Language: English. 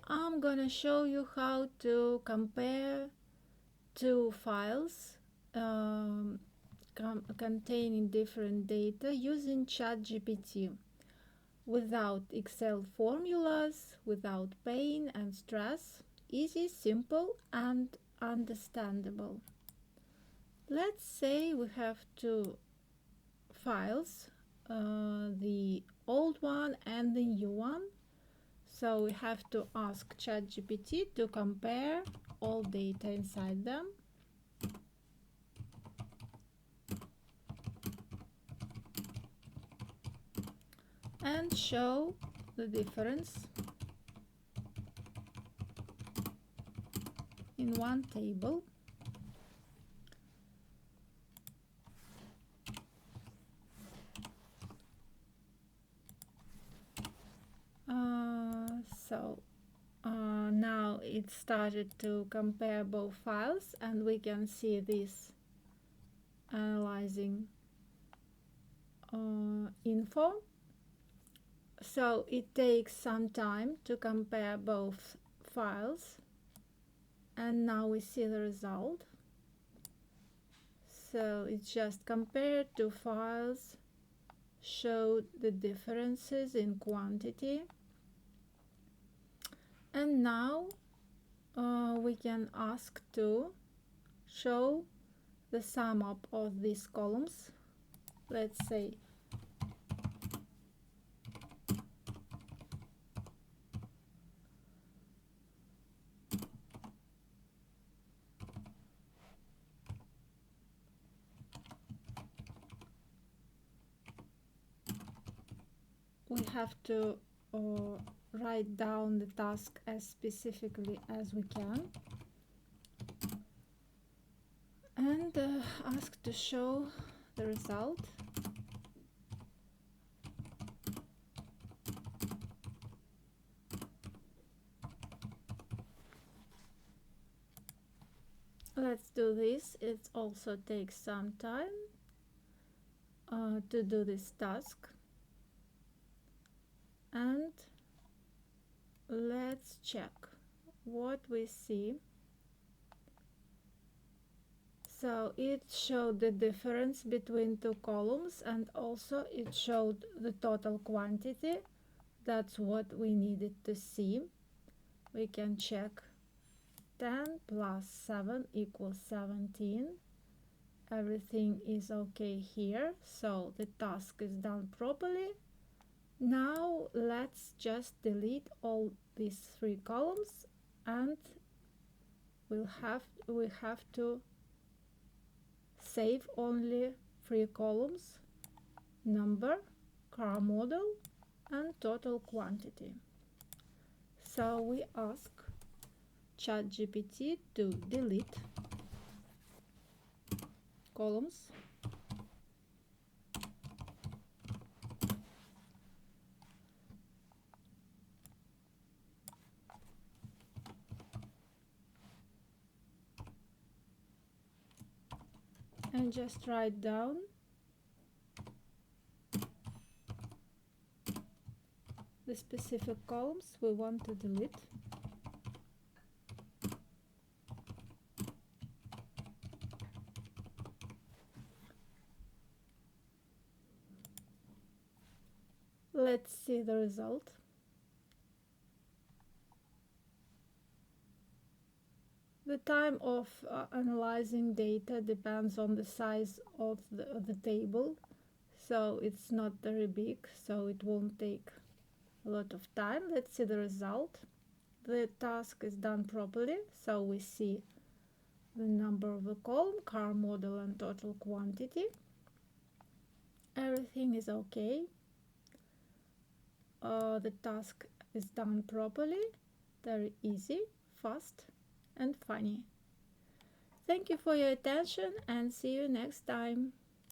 I'm gonna show you how to compare two files containing different data using ChatGPT without Excel formulas, without pain and stress. Easy, simple, and understandable. Let's say we have two files, the old one and the new one. So we have to ask ChatGPT to compare all data inside them. And show the difference in one table. Now it started to compare both files, and we can see this analyzing info. So it takes some time to compare both files, and now we see the result. So it just compared two files, showed the differences in quantity, and now we can ask to show the sum up of these columns. Let's say we have to write down the task as specifically as we can, and ask to show the result. Let's do this. It also takes some time to do this task. And let's check what we see. So it showed the difference between two columns, and also it showed the total quantity. That's what we needed to see. We can check 10 plus 7 equals 17. Everything is okay here, so the task is done properly. Now let's just delete all these three columns, and we have to save only three columns: number, car model, and total quantity. So we ask ChatGPT to delete columns. And just write down the specific columns we want to delete. Let's see the result. The time of analyzing data depends on the size of the table, so it's not very big, so it won't take a lot of time. Let's see the result. The task is done properly, so we see the number of the column, car model, and total quantity. Everything is okay. The task is done properly, very easy, fast, and funny. Thank you for your attention, and see you next time.